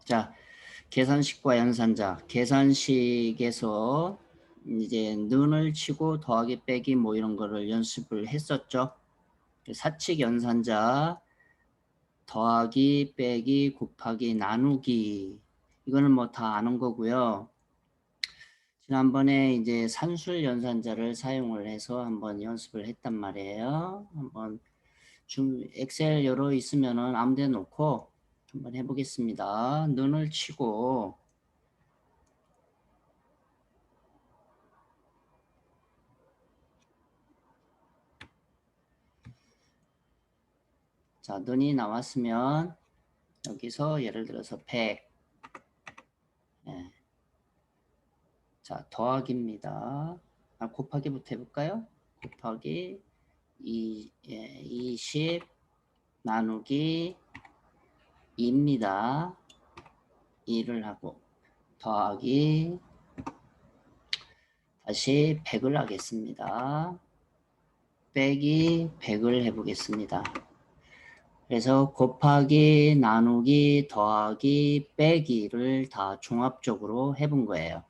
자, 계산식과 연산자. 계산식에서 이제 는을 치고 더하기 빼기 뭐 이런 거를 연습을 했었죠. 사칙 연산자 더하기 빼기 곱하기 나누기 이거는 뭐 다 아는 거고요. 지난번에 이제 산술 연산자를 사용을 해서 한번 연습을 했단 말이에요. 한번 엑셀 열어 있으면은 아무 데 놓고 한번 해보겠습니다. 는을 치고 자, 는이 나왔으면 여기서 예를 들어서 100 예. 자, 더하기입니다. 곱하기부터 해볼까요? 곱하기 20 나누기 2입니다. 2를 하고 더하기 다시 100을 하겠습니다. 빼기 100을 해보겠습니다. 그래서 곱하기 나누기 더하기 빼기를 다 종합적으로 해본 거예요.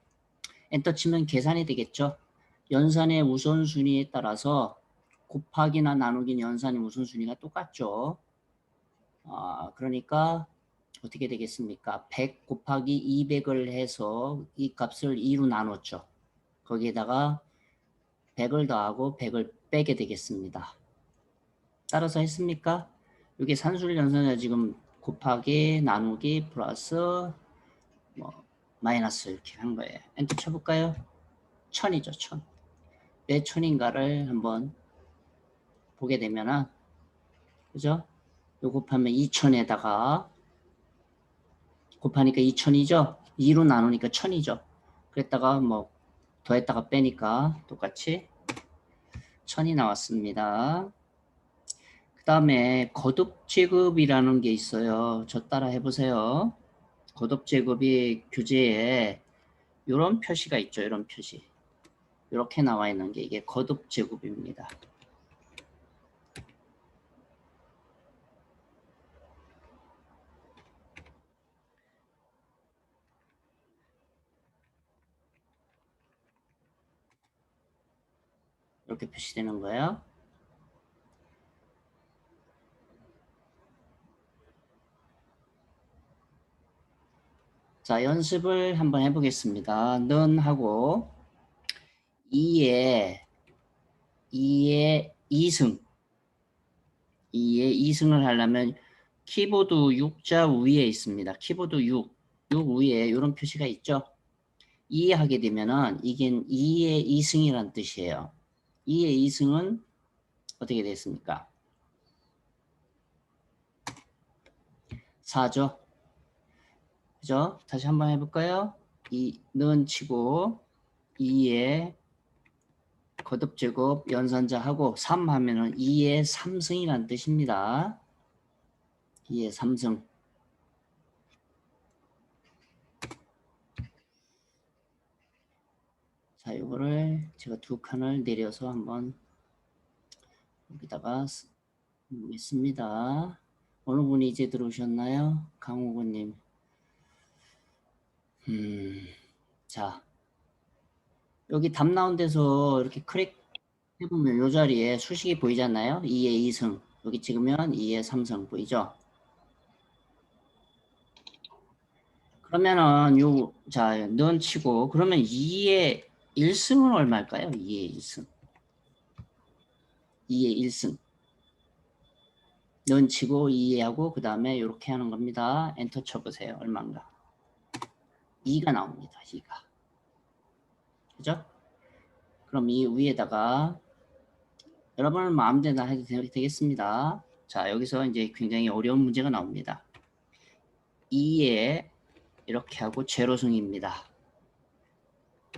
엔터 치면 계산이 되겠죠. 연산의 우선순위에 따라서 곱하기나 나누기 연산의 우선순위가 똑같죠. 그러니까 어떻게 되겠습니까? 100 곱하기 200을 해서 이 값을 2로 나눴죠. 거기에다가 100을 더하고 100을 빼게 되겠습니다. 따라서 했습니까? 이게 산술 연산자 지금 곱하기 나누기 플러스 뭐 마이너스 이렇게 한 거예요. 엔터 쳐볼까요? 1000이죠. 1000. 왜 1000인가를 한번 보게 되면은 그죠? 요 곱하면 2000에다가 곱하니까 2000이죠? 2로 나누니까 1000이죠. 그랬다가 뭐 더했다가 빼니까 똑같이 1000이 나왔습니다. 그 다음에 거듭제곱이라는 게 있어요. 저 따라 해보세요. 거듭제곱이 교재에 이런 표시가 있죠. 이런 표시. 이렇게 나와 있는 게 이게 거듭제곱입니다. 이렇게 표시되는 거예요. 자, 연습을 한번 해보겠습니다. 는 하고 2에 2승 2에 2승을 하려면 키보드 6자 위에 있습니다. 키보드 6 위에 이런 표시가 있죠. 2 하게 되면은 이게 2의 2승이란 뜻이에요. 2의 2승은 어떻게 됐습니까? 4죠. 그죠? 다시 한번 해볼까요? 는 치고 2의 거듭제곱 연산자하고 3 하면은 2의 3승이란 뜻입니다. 2의 3승. 자, 이거를 제가 두 칸을 내려서 한번 여기다가 놓겠습니다. 어느 분이 이제 들어오셨나요? 강호구님. 자, 여기 답 나온 데서 이렇게 클릭 해보면 이 자리에 수식이 보이잖아요. 2의 2승. 여기 찍으면 2의 3승 보이죠? 그러면은 자, 넌 치고 그러면 2의 1승은 얼마일까요? 2의 1승. 2의 1승. 넌 치고 2의 하고 그 다음에 이렇게 하는 겁니다. 엔터 쳐보세요. 얼마인가? 2가 나옵니다. 2가. 그죠? 그럼 이 위에다가 여러분은 마음대로 해도 되겠습니다. 자, 여기서 이제 굉장히 어려운 문제가 나옵니다. 2에 이렇게 하고 제로승입니다.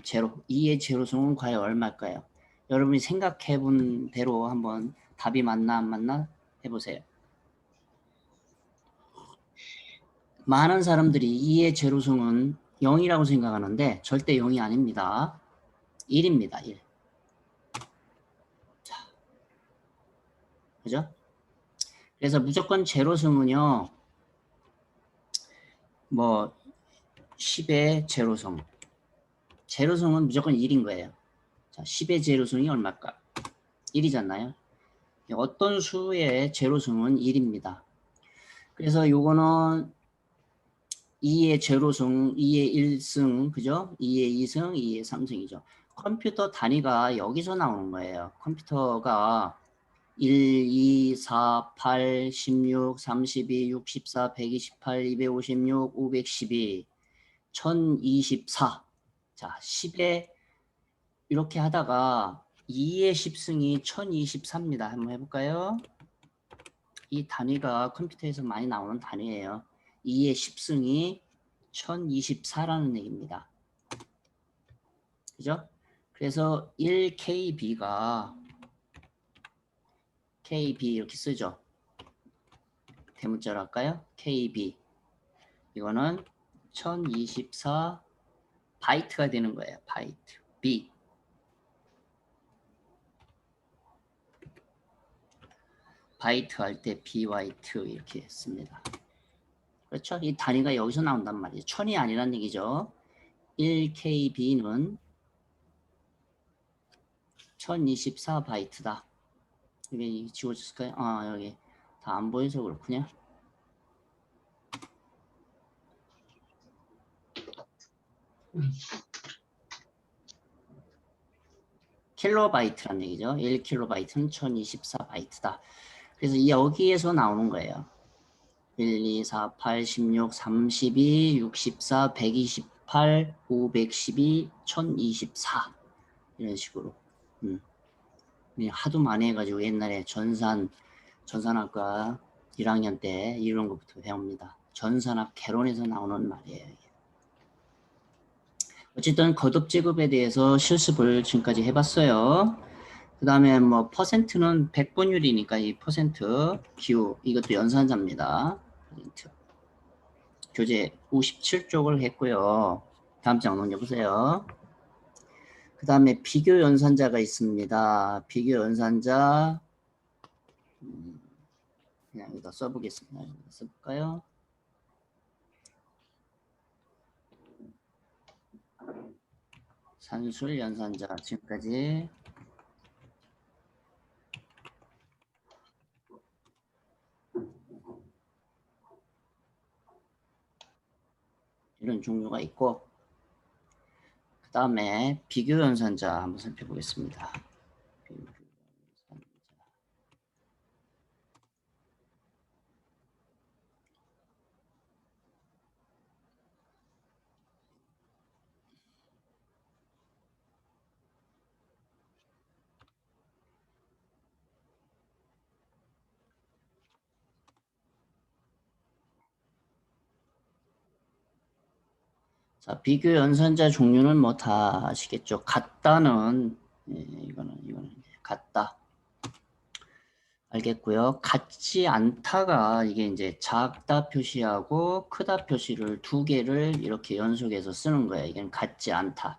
제로. 2의 제로승은 과연 얼마일까요? 여러분이 생각해 본 대로 한번 답이 맞나 안 맞나 해보세요. 많은 사람들이 2의 제로승은 0이라고 생각하는데 절대 0이 아닙니다. 1입니다. 1. 자, 그죠? 그래서 무조건 제로승은요. 뭐 10의 제로성. 제로성은 무조건 1인 거예요. 자, 10의 제로성이 얼마일까? 1이잖아요. 어떤 수의 제로성은 1입니다. 그래서 요거는 2의 제로성, 2의 1승, 그죠? 2의 2승, 2의 3승이죠. 컴퓨터 단위가 여기서 나오는 거예요. 컴퓨터가 1, 2, 4, 8, 16, 32, 64, 128, 256, 512, 1024. 자, 10에 이렇게 하다가 2의 10승이 1024입니다. 한번 해볼까요? 이 단위가 컴퓨터에서 많이 나오는 단위예요. 2의 10승이 1024라는 얘기입니다. 그죠? 그래서 1KB가 KB 이렇게 쓰죠. 대문자로 할까요? KB. 이거는 1024 바이트가 되는 거예요. 바이트. B. 바이트 할 때 BYT 이렇게 씁니다. 그렇죠? 이 단위가 여기서 나온단 말이에요. 1000이 아니란 얘기죠. 1KB는 1024 바이트다. 이게 지워졌을까요? 아, 여기 다 안 보여서 그렇군요. 킬로바이트란 얘기죠. 1킬로바이트는 1024 바이트다. 그래서 여기에서 나오는 거예요. 1, 2, 4, 8, 16, 32, 64, 128, 512, 1024 이런 식으로. 하도 많이 해가지고 옛날에 전산학과 1학년 때 이런 것부터 배웁니다. 전산학 개론에서 나오는 말이에요. 어쨌든 거듭 지급에 대해서 실습을 지금까지 해봤어요. 그 다음에 뭐 퍼센트는 백분율이니까 이 퍼센트 기호 이것도 연산자입니다. 교재 57쪽을 했고요. 다음 장 넘겨보세요. 그 다음에 비교 연산자가 있습니다. 비교 연산자 그냥 여기다 써보겠습니다. 여기다 써볼까요? 산술 연산자 지금까지 이런 종류가 있고 그 다음에 비교 연산자 한번 살펴보겠습니다. 비교 연산자. 자, 비교 연산자 종류는 뭐 다 아시겠죠? 같다는 이거는 같다. 알겠고요. 같지 않다가 이게 이제 작다 표시하고 크다 표시를 두 개를 이렇게 연속해서 쓰는 거예요. 이건 같지 않다.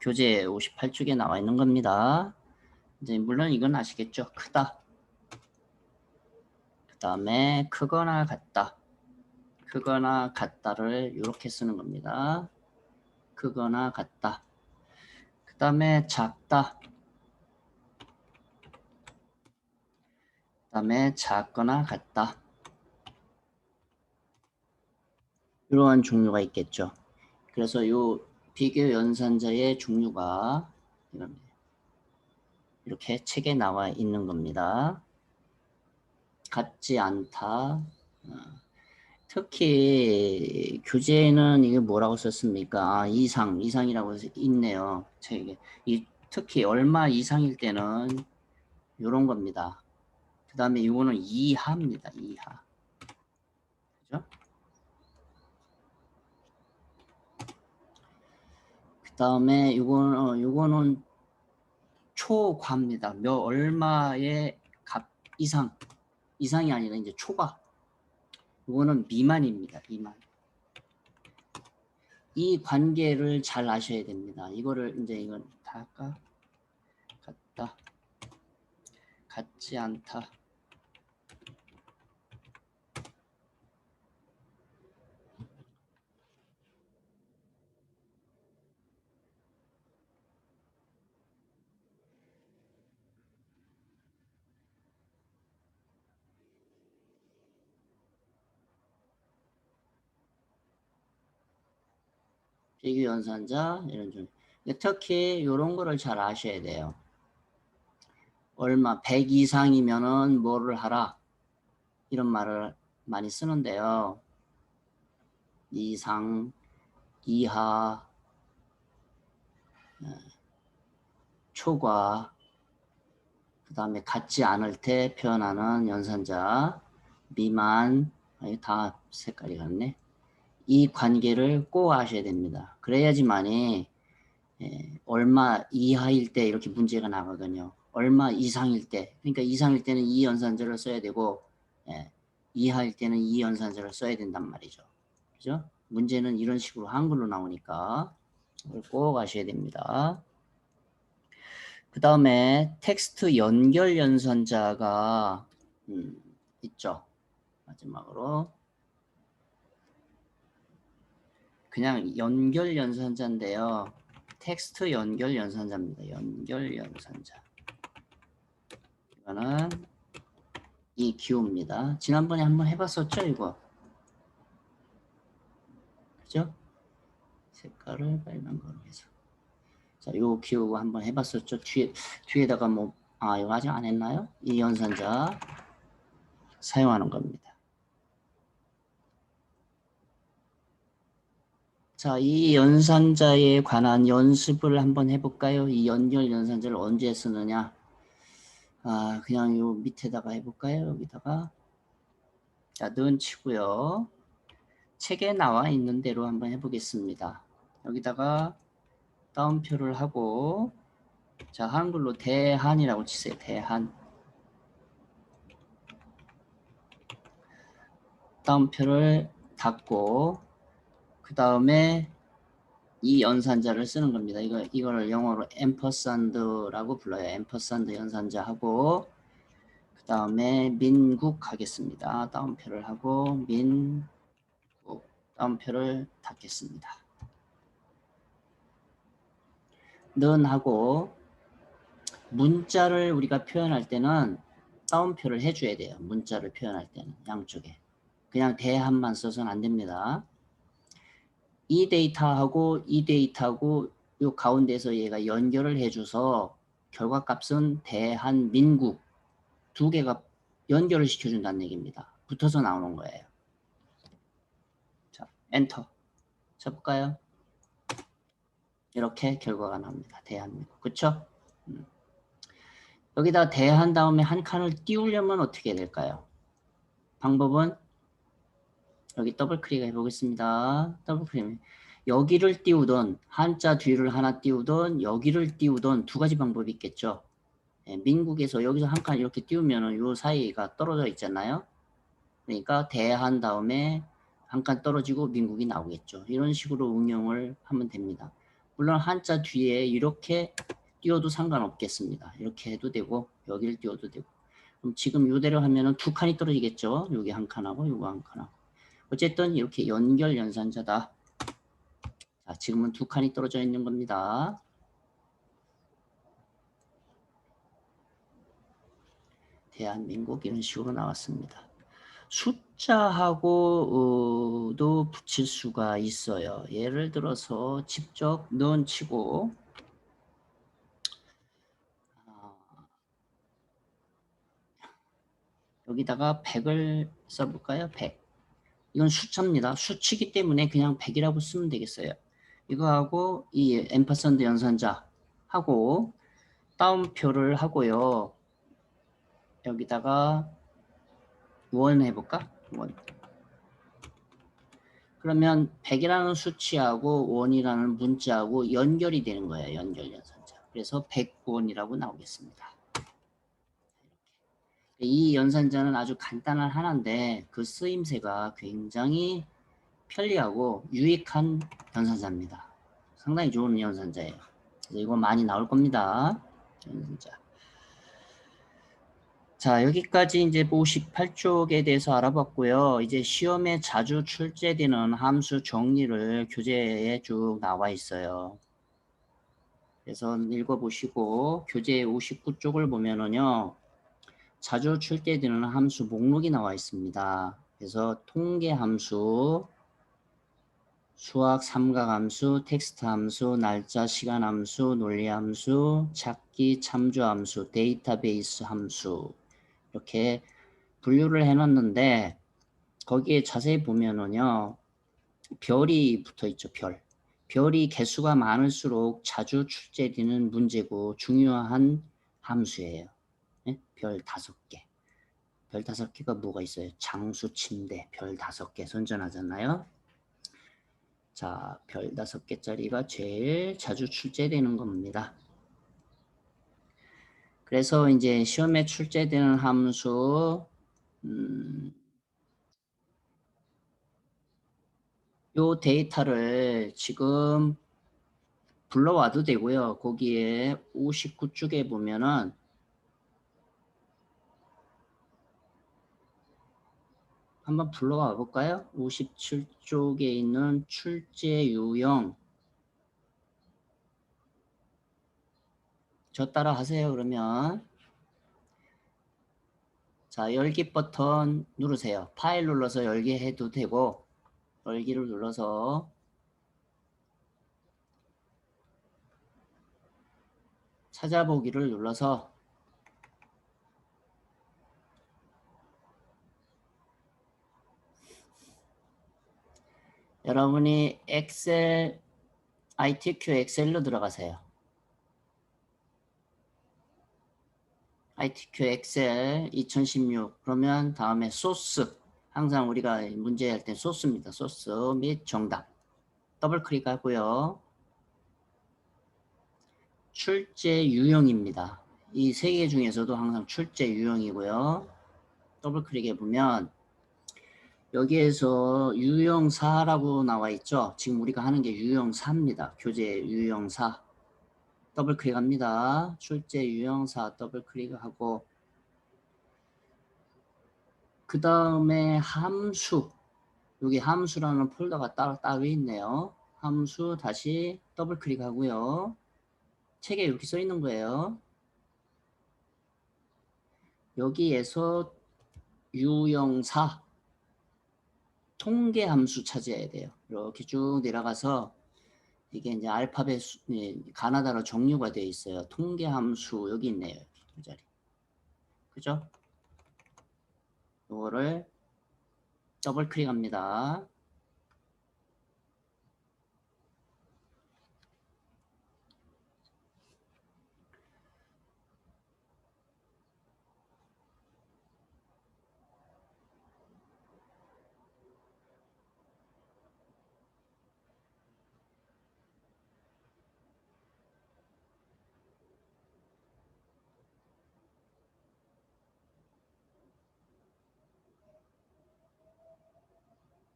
교재 58쪽에 나와 있는 겁니다. 이제 물론 이건 아시겠죠? 크다. 그 다음에 크거나 같다. 크거나 같다를 이렇게 쓰는 겁니다. 크거나 같다. 그 다음에 작다. 그 다음에 작거나 같다. 이러한 종류가 있겠죠. 그래서 요 비교 연산자의 종류가 이렇게 책에 나와 있는 겁니다. 같지 않다. 특히 교재에는 이게 뭐라고 썼습니까? 아, 이상이라고 있네요. 책에. 특히 얼마 이상일 때는 이런 겁니다. 그 다음에 이거는 이하입니다. 이하. 그죠? 그 다음에 요거는 초과입니다. 얼마의 값 이상이 아니라 이제 초과. 이거는 미만입니다. 미만. 이 관계를 잘 아셔야 됩니다. 이거를 이제 이건 다 할까? 같다. 같지 않다. 비교 연산자 이런 중. 특히 이런 거를 잘 아셔야 돼요. 얼마 100 이상이면은 뭐를 하라 이런 말을 많이 쓰는데요. 이상, 이하, 초과, 그 다음에 같지 않을 때 표현하는 연산자, 미만, 다 색깔이 같네. 이 관계를 꼭 아셔야 됩니다. 그래야지만이 얼마 이하일 때 이렇게 문제가 나거든요. 얼마 이상일 때, 그러니까 이상일 때는 이 연산자를 써야 되고 이하일 때는 이 연산자를 써야 된단 말이죠. 그죠? 문제는 이런 식으로 한글로 나오니까 이걸 꼭 아셔야 됩니다. 그 다음에 텍스트 연결 연산자가 있죠. 마지막으로 그냥 연결 연산자인데요. 텍스트 연결 연산자입니다. 연결 연산자. 이거는 이 기호입니다. 지난번에 한번 해봤었죠, 이거. 그죠? 색깔을 빨간 거로 해서. 자, 요 기호 한번 해봤었죠. 뒤에다가 뭐, 이거 아직 안 했나요? 이 연산자 사용하는 겁니다. 자, 이 연산자에 관한 연습을 한번 해볼까요? 이 연결 연산자를 언제 쓰느냐? 그냥 요 밑에다가 해볼까요? 여기다가. 자, 는 치고요. 책에 나와 있는 대로 한번 해보겠습니다. 여기다가 따옴표를 하고, 자, 한글로 대한이라고 치세요. 대한. 따옴표를 닫고, 그 다음에 이 연산자를 쓰는 겁니다. 이거를 영어로 앰퍼산드라고 불러요. 앰퍼산드 연산자 하고, 그 다음에 민국 하겠습니다. 따옴표를 하고, 민국. 따옴표를 닫겠습니다. 는 하고, 문자를 우리가 표현할 때는 따옴표를 해줘야 돼요. 문자를 표현할 때는 양쪽에. 그냥 대한만 써서는 안 됩니다. 이 데이터하고 이 데이터하고 요 가운데서 얘가 연결을 해줘서 결과값은 대한민국 두 개가 연결을 시켜준다는 얘기입니다. 붙어서 나오는 거예요. 자, 엔터 쳐볼까요? 이렇게 결과가 나옵니다. 대한민국. 그쵸? 여기다 대한 다음에 한 칸을 띄우려면 어떻게 될까요? 방법은 여기 더블 클릭해 보겠습니다. 더블 클릭. 여기를 띄우던 한자 뒤를 하나 띄우던 여기를 띄우던 두 가지 방법이 있겠죠. 민국에서 여기서 한 칸 이렇게 띄우면 요 사이가 떨어져 있잖아요. 그러니까 대한 다음에 한 칸 떨어지고 민국이 나오겠죠. 이런 식으로 응용을 하면 됩니다. 물론 한자 뒤에 이렇게 띄워도 상관없겠습니다. 이렇게 해도 되고 여기를 띄워도 되고. 그럼 지금 이대로 하면은 두 칸이 떨어지겠죠. 여기 한 칸하고 요거 한 칸하고. 어쨌든 이렇게 연결 연산자다. 자, 지금은 두 칸이 떨어져 있는 겁니다. 대한민국 이런 식으로 나왔습니다. 숫자하고도 붙일 수가 있어요. 예를 들어서 직접 는 치고 여기다가 100을 써볼까요? 100. 이건 숫자입니다. 수치기 때문에 그냥 100이라고 쓰면 되겠어요. 이거하고 이 앰퍼선드 연산자 하고 따옴표를 하고요. 여기다가 원 해볼까? 원. 그러면 100이라는 수치하고 원이라는 문자하고 연결이 되는 거예요. 연결 연산자. 그래서 100원이라고 나오겠습니다. 이 연산자는 아주 간단한 하나인데 그 쓰임새가 굉장히 편리하고 유익한 연산자입니다. 상당히 좋은 연산자예요. 그래서 이거 많이 나올 겁니다. 연산자. 자, 여기까지 이제 58쪽에 대해서 알아봤고요. 이제 시험에 자주 출제되는 함수 정리를 교재에 쭉 나와 있어요. 그래서 읽어보시고 교재 59쪽을 보면은요. 자주 출제되는 함수 목록이 나와 있습니다. 그래서 통계 함수, 수학 삼각함수, 텍스트 함수, 날짜, 시간 함수, 논리 함수, 찾기, 참조 함수, 데이터베이스 함수 이렇게 분류를 해놨는데 거기에 자세히 보면은요 별이 붙어 있죠. 별이 개수가 많을수록 자주 출제되는 문제고 중요한 함수예요. 네? 별 5개. 별 5개가 뭐가 있어요? 장수, 침대, 별 5개 선전하잖아요. 자, 별 5개짜리가 제일 자주 출제되는 겁니다. 그래서 이제 시험에 출제되는 함수, 요 데이터를 지금 불러와도 되고요. 거기에 59쪽에 보면은 한번 불러와 볼까요? 57쪽에 있는 출제 유형 저 따라 하세요. 그러면 자 열기 버튼 누르세요. 파일 눌러서 열기 해도 되고 열기를 눌러서 찾아보기를 눌러서 여러분이 엑셀 ITQ 엑셀로 들어가세요. ITQ 엑셀 2016 그러면 다음에 소스 항상 우리가 문제할 때 소스입니다. 소스 및 정답 더블 클릭하고요. 출제 유형입니다. 이 세 개 중에서도 항상 출제 유형이고요. 더블 클릭해 보면 여기에서 유형사라고 나와 있죠. 지금 우리가 하는 게 유형사입니다. 교재 유형사 더블 클릭합니다. 출제 유형사 더블 클릭하고 그 다음에 함수 여기 함수라는 폴더가 따로 있네요. 함수 다시 더블 클릭하고요. 책에 이렇게 써 있는 거예요. 여기에서 유형사 통계 함수 찾아야 돼요. 이렇게 쭉 내려가서 이게 이제 알파벳 가나다로 종류가 되어 있어요. 통계 함수 여기 있네요. 두 자리. 그죠? 이거를 더블 클릭합니다.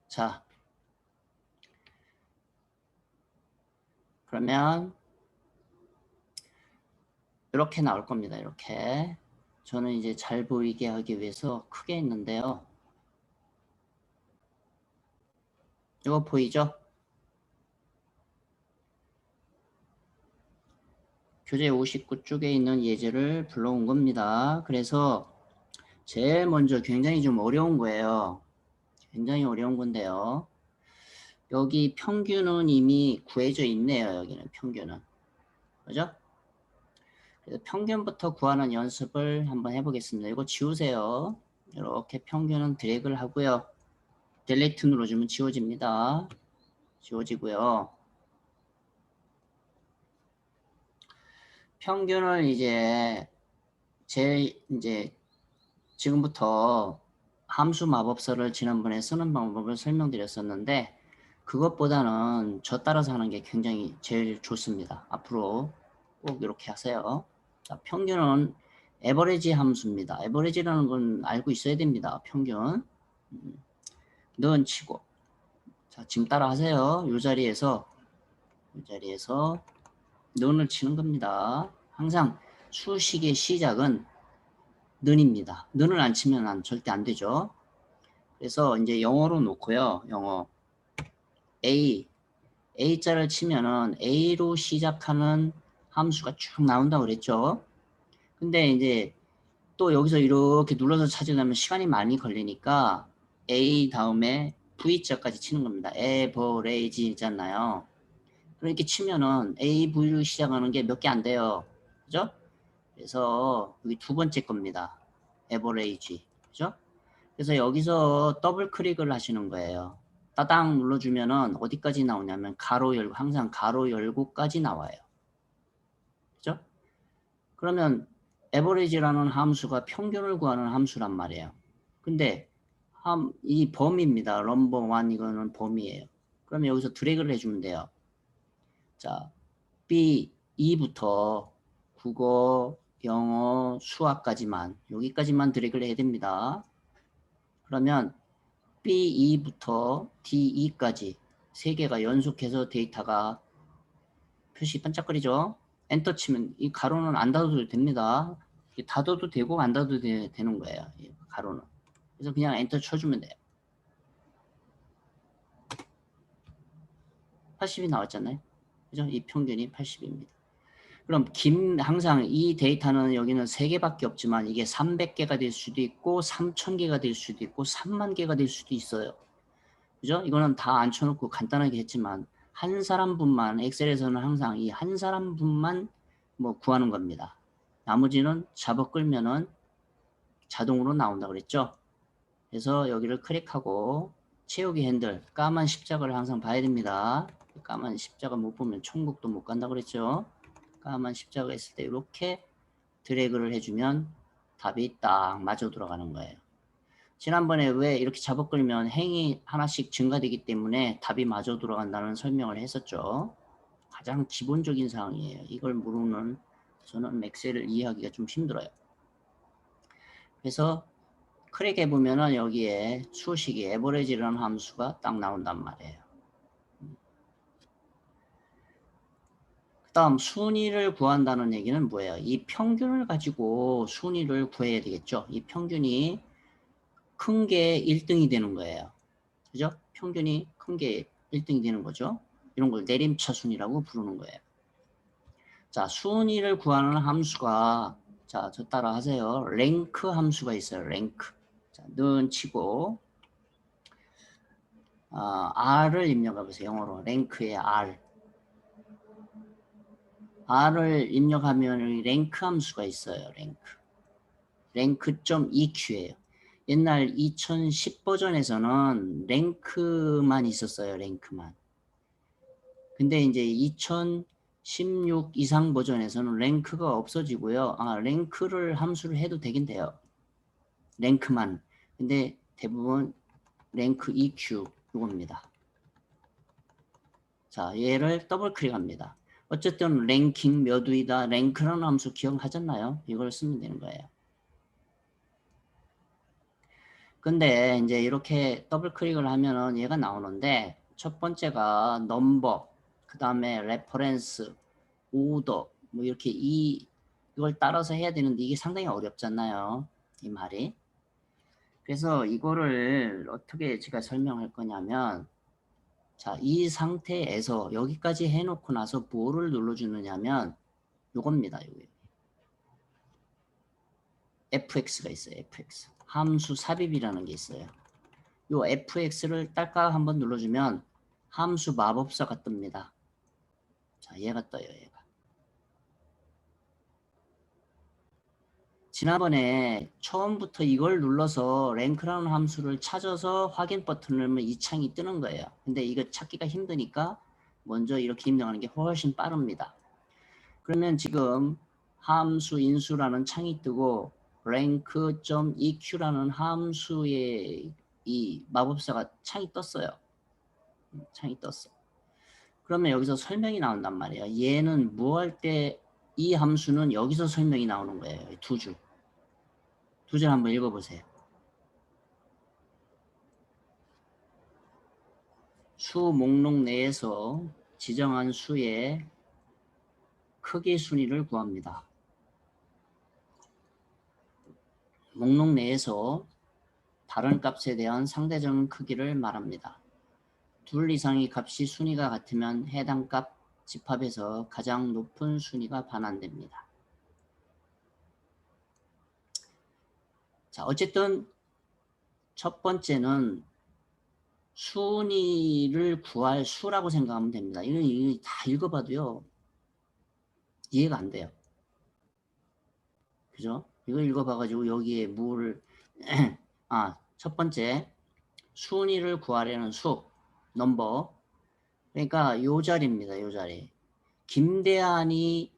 자, 그러면 이렇게 나올 겁니다. 이렇게. 저는 이제 잘 보이게 하기 위해서 크게 했는데요. 이거 보이죠? 교재 59쪽에 있는 예제를 불러온 겁니다. 그래서 제일 먼저 굉장히 좀 어려운 거예요. 굉장히 어려운 건데요. 여기 평균은 이미 구해져 있네요. 여기는 평균은. 그죠? 그래서 평균부터 구하는 연습을 한번 해보겠습니다. 이거 지우세요. 이렇게 평균은 드래그를 하고요. 델리트 눌러주면 지워집니다. 지워지고요. 평균을 이제 지금부터 함수 마법서를 지난번에 쓰는 방법을 설명드렸었는데 그것보다는 저 따라서 하는 게 굉장히 제일 좋습니다. 앞으로 꼭 이렇게 하세요. 자, 평균은 에버리지 함수입니다. 에버리지라는 건 알고 있어야 됩니다. 평균. 는 치고. 자, 지금 따라 하세요. 이 자리에서 는을 치는 겁니다. 항상 수식의 시작은 는입니다. 는을 안 치면 절대 안 되죠. 그래서 이제 영어로 놓고요. 영어 A자를 치면은 A로 시작하는 함수가 쭉 나온다고 그랬죠. 근데 이제 또 여기서 이렇게 눌러서 찾으려면 시간이 많이 걸리니까 A 다음에 V자까지 치는 겁니다. average잖아요. 그렇게 치면은 AV로 시작하는 게 몇 개 안 돼요. 그죠? 그래서 여기 두 번째 겁니다. average. 그죠? 그래서 여기서 더블 클릭을 하시는 거예요. 따당 눌러주면은 어디까지 나오냐면 가로 열고, 항상 가로 열고까지 나와요. 그죠? 그러면 average라는 함수가 평균을 구하는 함수란 말이에요. 근데 이 범위입니다. 넘버 1 이거는 범위예요. 그러면 여기서 드래그를 해주면 돼요. 자, B2부터 국어, 영어, 수학까지만 여기까지만 드래그를 해야 됩니다. 그러면 B2부터 D2까지 세 개가 연속해서 데이터가 표시 반짝거리죠. 엔터 치면 이 가로는 안 닫아도 됩니다. 닫아도 되고 안 닫아도 되는 거예요. 이 가로는. 그래서 그냥 엔터 쳐주면 돼요. 80이 나왔잖아요. 그죠? 이 평균이 80입니다. 그럼 항상 이 데이터는 여기는 3개밖에 없지만 이게 300개가 될 수도 있고 3000개가 될 수도 있고 3만 개가 될 수도 있어요. 그죠? 이거는 다 앉혀놓고 간단하게 했지만 한 사람분만, 엑셀에서는 항상 이 한 사람분만 뭐 구하는 겁니다. 나머지는 잡아 끌면은 자동으로 나온다 그랬죠? 그래서 여기를 클릭하고 채우기 핸들, 까만 십자가를 항상 봐야 됩니다. 까만 십자가 못 보면 천국도 못 간다 그랬죠? 까만 십자가 있을 때 이렇게 드래그를 해주면 답이 딱 맞아 들어가는 거예요. 지난번에 왜 이렇게 잡아 끌면 행이 하나씩 증가되기 때문에 답이 맞아 들어간다는 설명을 했었죠. 가장 기본적인 사항이에요. 이걸 모르는 저는 엑셀을 이해하기가 좀 힘들어요. 그래서 클릭해 보면은 여기에 수식이 에버리지라는 함수가 딱 나온단 말이에요. 그 다음 순위를 구한다는 얘기는 뭐예요? 이 평균을 가지고 순위를 구해야 되겠죠. 이 평균이 큰 게 1등이 되는 거예요. 그죠? 평균이 큰 게 1등이 되는 거죠. 이런 걸 내림차순이라고 부르는 거예요. 자, 순위를 구하는 함수가, 자, 저 따라 하세요. 랭크 함수가 있어요. 랭크. 자, 는 치고 R을 입력해 보세요. 영어로 랭크의 R. R을 입력하면 랭크 함수가 있어요. 랭크.eq예요. 옛날 2010 버전에서는 랭크만 있었어요. 랭크만. 근데 이제 2016 이상 버전에서는 랭크가 없어지고요. 랭크를 함수를 해도 되긴 돼요. 랭크만. 근데 대부분 랭크 EQ 이겁니다. 자, 얘를 더블 클릭합니다. 어쨌든 랭킹 몇 위다, 랭크라는 함수 기억하셨나요? 이걸 쓰면 되는 거예요. 근데 이제 이렇게 더블 클릭을 하면은 얘가 나오는데 첫 번째가 넘버, 그 다음에 레퍼런스, 오더, 뭐 이렇게 이걸 따라서 해야 되는데 이게 상당히 어렵잖아요. 이 말이. 그래서 이거를 어떻게 제가 설명할 거냐면, 자, 이 상태에서 여기까지 해놓고 나서 뭐를 눌러주느냐면 요겁니다. 요게. fx가 있어요. fx. 함수 삽입이라는 게 있어요. 요 fx를 딸깍 한번 눌러주면 함수 마법사가 뜹니다. 자, 얘가 떠요. 얘가. 지난번에 처음부터 이걸 눌러서 랭크라는 함수를 찾아서 확인 버튼을 누르면 이 창이 뜨는 거예요. 근데 이거 찾기가 힘드니까 먼저 이렇게 입력하는 게 훨씬 빠릅니다. 그러면 지금 함수 인수라는 창이 뜨고 rank.eq라는 함수의 이 마법사가 창이 떴어요. 창이 떴어. 그러면 여기서 설명이 나온단 말이에요. 얘는 뭐 할 때 이 함수는 여기서 설명이 나오는 거예요. 두 줄. 두 줄 한번 읽어보세요. 수 목록 내에서 지정한 수의 크기 순위를 구합니다. 목록 내에서 다른 값에 대한 상대적 크기를 말합니다. 둘 이상의 값이 순위가 같으면 해당 값 집합에서 가장 높은 순위가 반환됩니다. 자, 어쨌든 첫 번째는 순위를 구할 수라고 생각하면 됩니다. 이거 다 읽어봐도요. 이해가 안 돼요. 그죠? 이거 읽어봐가지고 여기에 뭐를 첫 번째 순위를 구하려는 수 넘버 그러니까 요 자리입니다. 요 자리 김대한이의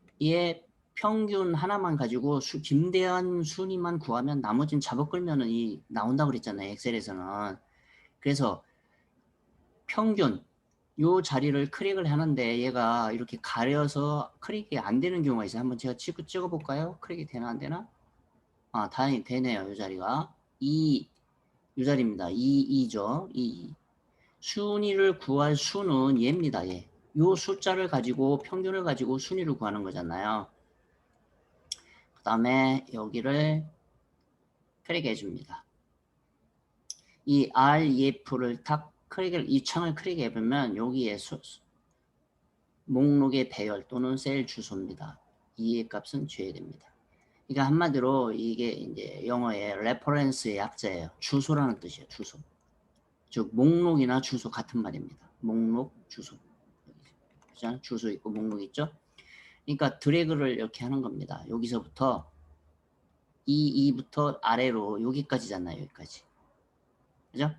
평균 하나만 가지고 김대한 순위만 구하면 나머지는 잡아 끌면은 이 나온다고 그랬잖아요. 엑셀에서는. 그래서 평균 요 자리를 클릭을 하는데 얘가 이렇게 가려서 클릭이 안 되는 경우가 있어요. 한번 제가 찍어 볼까요? 클릭이 되나 안 되나? 다행히 되네요. 요 자리가 요 자리입니다. 2죠. 2. 순위를 구할 수는 얘입니다. 얘. 요 숫자를 가지고 평균을 가지고 순위를 구하는 거잖아요. 그 다음에 여기를 클릭해 줍니다. 이 REF를 탁 이 창을 클릭해 보면 여기에 목록의 배열 또는 셀 주소입니다. 이 값은 줘야 됩니다. 그러니까 한마디로 이게 이제 영어의 레퍼런스의 약자예요. 주소라는 뜻이에요. 주소. 즉 목록이나 주소 같은 말입니다. 목록, 주소. 그죠? 주소 있고 목록 있죠? 그러니까 드래그를 이렇게 하는 겁니다. 여기서부터 2부터 아래로 여기까지잖아요. 여기까지. 그죠?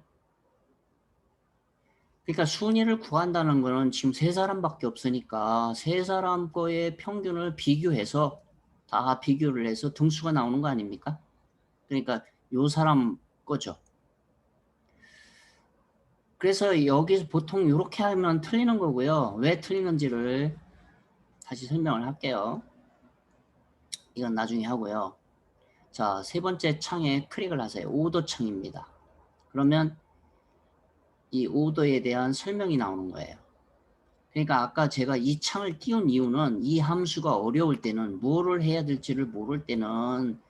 그러니까 순위를 구한다는 거는 지금 세 사람밖에 없으니까 세 사람 거의 평균을 비교해서 다 비교를 해서 등수가 나오는 거 아닙니까? 그러니까 요 사람 거죠. 그래서 여기서 보통 이렇게 하면 틀리는 거고요. 왜 틀리는지를 다시 설명을 할게요. 이건 나중에 하고요. 자, 세 번째 창에 클릭을 하세요. 오더 창입니다. 그러면 이 오더에 대한 설명이 나오는 거예요. 그러니까 아까 제가 이 창을 띄운 이유는 이 함수가 어려울 때는 뭐를 해야 될지를 모를 때는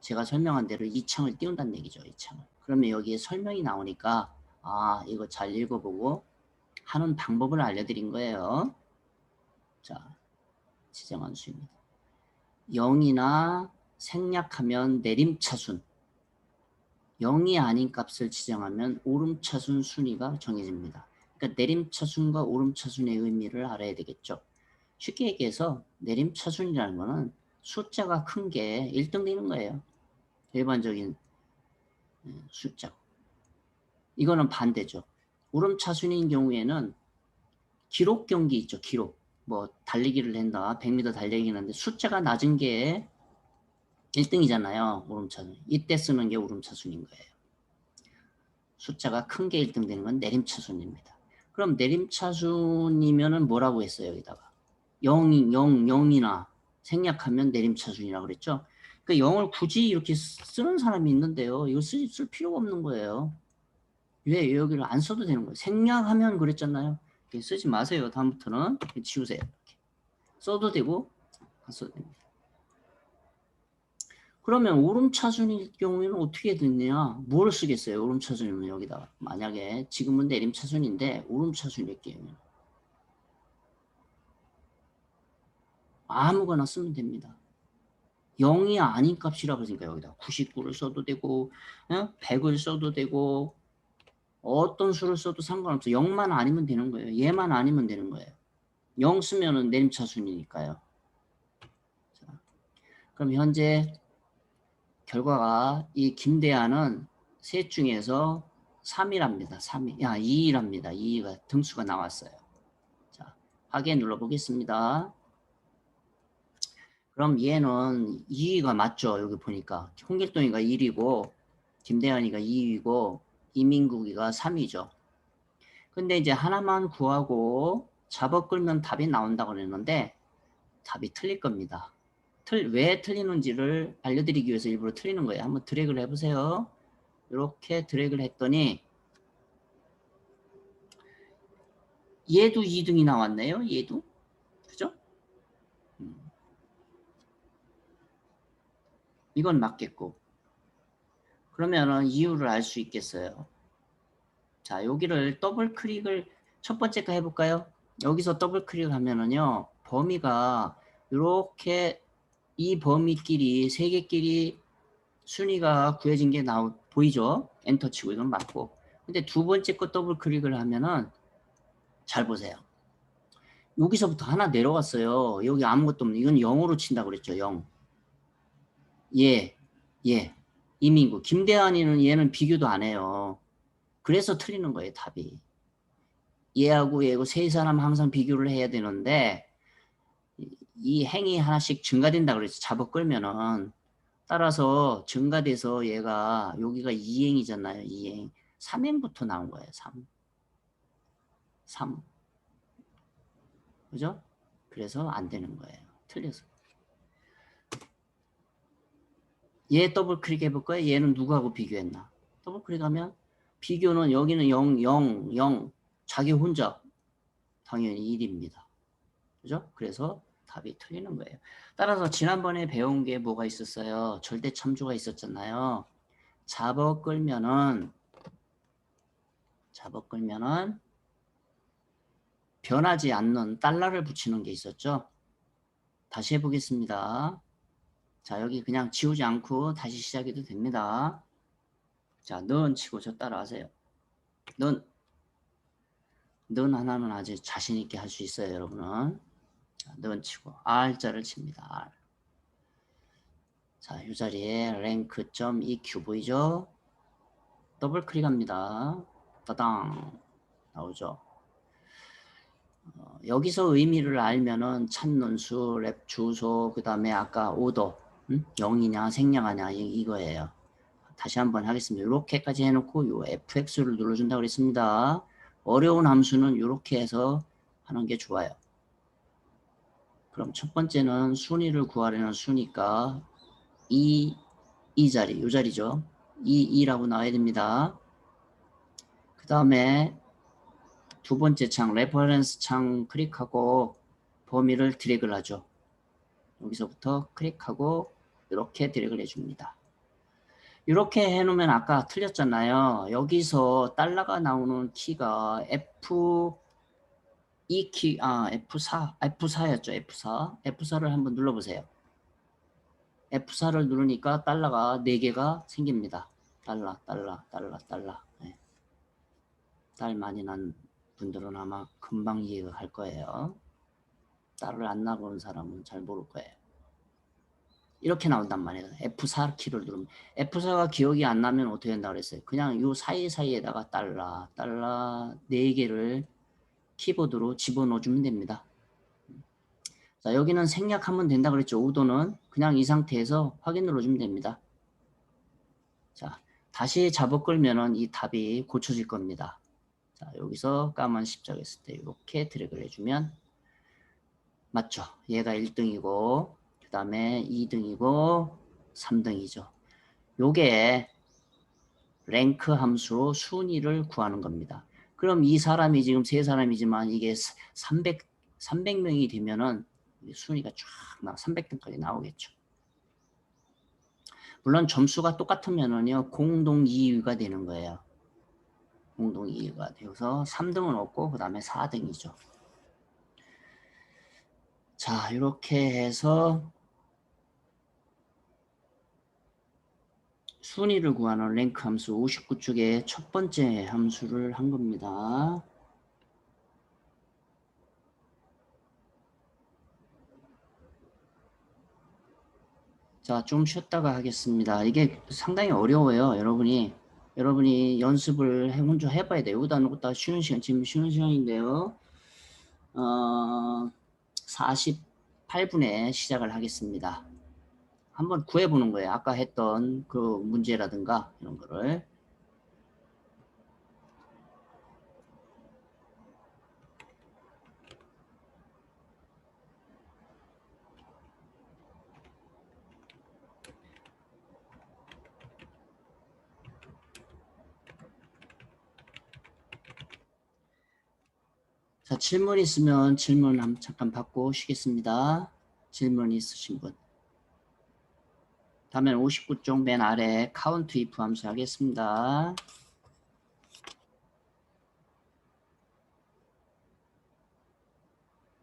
제가 설명한 대로 이 창을 띄운다는 얘기죠. 이 창을. 그러면 여기에 설명이 나오니까 이거 잘 읽어보고 하는 방법을 알려드린 거예요. 자, 지정한 수입니다. 0이나 생략하면 내림차순 0이 아닌 값을 지정하면 오름차순 순위가 정해집니다. 그러니까 내림차순과 오름차순의 의미를 알아야 되겠죠. 쉽게 얘기해서 내림차순이라는 거는 숫자가 큰 게 1등 되는 거예요. 일반적인 숫자. 이거는 반대죠. 오름차순인 경우에는 기록 경기 있죠. 기록. 뭐 달리기를 한다. 100m 달리기 하는데 숫자가 낮은 게 1등이잖아요. 오름차순. 이때 쓰는 게 오름차순인 거예요. 숫자가 큰 게 1등 되는 건 내림차순입니다. 그럼 내림차순이면은 뭐라고 했어요? 여기다가 0이나 생략하면 내림차순이라고 그랬죠. 그러니까 0을 굳이 이렇게 쓰는 사람이 있는데요. 이거 쓸 필요가 없는 거예요. 왜 여기를 안 써도 되는 거예요. 생략하면 그랬잖아요. 쓰지 마세요. 다음부터는 지우세요. 이렇게. 써도 되고 안 써도 됩니다. 그러면 오름차순일 경우에는 어떻게 됐냐? 뭘 쓰겠어요? 오름차순이면 여기다가. 만약에 지금은 내림차순인데 오름차순일 경우에는 아무거나 쓰면 됩니다. 0이 아닌 값이라고 했으니까 여기다 99를 써도 되고 100을 써도 되고 어떤 수를 써도 상관없어요. 0만 아니면 되는 거예요. 얘만 아니면 되는 거예요. 0 쓰면은 내림차순이니까요. 자, 그럼 현재 결과가 이 김대한은 셋 중에서 3이랍니다. 3이. 2이랍니다. 2가 등수가 나왔어요. 자, 확인 눌러보겠습니다. 그럼 얘는 2위가 맞죠? 여기 보니까 홍길동이가 1위고 김대한이가 2위고 이민국이가 3위죠. 근데 이제 하나만 구하고 잡아 끌면 답이 나온다고 그랬는데 답이 틀릴 겁니다. 왜 틀리는지를 알려드리기 위해서 일부러 틀리는 거예요. 한번 드래그를 해보세요. 이렇게 드래그를 했더니 얘도 2등이 나왔네요. 얘도. 그죠? 이건 맞겠고. 그러면은 이유를 알 수 있겠어요. 자, 여기를 더블 클릭을 첫 번째 거 해볼까요? 여기서 더블 클릭을 하면은요. 범위가 이렇게 이 범위끼리 세 개끼리 순위가 구해진 게 보이죠? 엔터 치고 이건 맞고 근데 두 번째 거 더블 클릭을 하면은 잘 보세요. 여기서부터 하나 내려왔어요. 여기 아무것도 없는 이건 0으로 친다고 그랬죠. 0. 예. 이민구. 김대한이는 얘는 비교도 안 해요. 그래서 틀리는 거예요. 답이. 얘하고 얘하고 세 사람 항상 비교를 해야 되는데 이 행이 하나씩 증가된다 그랬죠. 잡아 끌면은. 따라서 증가돼서 얘가 여기가 2행이잖아요. 2행. 3행부터 나온 거예요. 3. 그죠? 그래서 안 되는 거예요. 틀려서. 얘 더블 클릭 해볼 거예요. 얘는 누구하고 비교했나? 더블 클릭하면 비교는 여기는 0, 0, 0. 자기 혼자 당연히 1입니다. 그죠? 그래서 답이 틀리는 거예요. 따라서 지난번에 배운 게 뭐가 있었어요? 절대 참조가 있었잖아요. 잡아 끌면은 변하지 않는 달러를 붙이는 게 있었죠. 다시 해보겠습니다. 자, 여기 그냥 지우지 않고 다시 시작해도 됩니다. 자, 넌 치고 저 따라하세요. 넌 하나는 아주 자신 있게 할 수 있어요, 여러분은. 자, 넌 치고 R자를 칩니다. R. 자, 이 자리에 rank.eq 보이죠? 더블 클릭합니다. 따당 나오죠. 여기서 의미를 알면은 찾는 수, 랩 주소, 그 다음에 아까 오더, 0이냐 생략하냐 이거예요. 다시 한번 하겠습니다. 이렇게까지 해놓고 요 FX를 눌러준다고 그랬습니다. 어려운 함수는 이렇게 해서 하는 게 좋아요. 그럼 첫 번째는 순위를 구하려는 수니까 이 자리, 요 자리죠. 2라고 나와야 됩니다. 그 다음에 두 번째 창, 레퍼런스 창 클릭하고 범위를 드래그를 하죠. 여기서부터 클릭하고 이렇게 드래그를 해줍니다. 이렇게 해놓으면 아까 틀렸잖아요. 여기서 달러가 나오는 키가 F2 키, F4였죠. F4를 한번 눌러보세요. F4를 누르니까 달러가 4개가 생깁니다. 달러. 네. 달 많이 난 분들은 아마 금방 이해가 갈 거예요. 달을 안 나보는 사람은 잘 모를 거예요. 이렇게 나온단 말이에요. F4 키를 누르면. F4가 기억이 안 나면 어떻게 된다고 그랬어요? 그냥 요 사이사이에다가 달러 4개를 키보드로 집어넣어주면 됩니다. 자, 여기는 생략하면 된다고 그랬죠. 오도는 그냥 이 상태에서 확인 눌러주면 됩니다. 자, 다시 잡아 끌면은 이 답이 고쳐질 겁니다. 자, 여기서 까만 십자가 했을 때 이렇게 드래그를 해주면 맞죠? 얘가 1등이고 그 다음에 2등이고 3등이죠. 요게 랭크 함수로 순위를 구하는 겁니다. 그럼 이 사람이 지금 세 사람이지만 이게 300명이 되면은 순위가 쫙 300등까지 나오겠죠. 물론 점수가 똑같으면은요 공동 2위가 되는 거예요. 공동 2위가 되어서 3등은 없고 그 다음에 4등이죠. 자, 이렇게 해서 순위를 구하는 랭크 함수 59쪽의 첫 번째 함수를 한 겁니다. 자, 좀 쉬었다가 하겠습니다. 이게 상당히 어려워요. 여러분이 연습을 먼저 해봐야 돼요. 여기다 놓고 쉬는 시간, 지금 쉬는 시간인데요. 48분에 시작을 하겠습니다. 한번 구해보는 거예요. 아까 했던 그 문제라든가 이런 거를. 자, 질문 있으면 질문 잠깐 받고 쉬겠습니다. 질문 있으신 분. 다음엔 59쪽 맨 아래 카운트 if 함수 하겠습니다.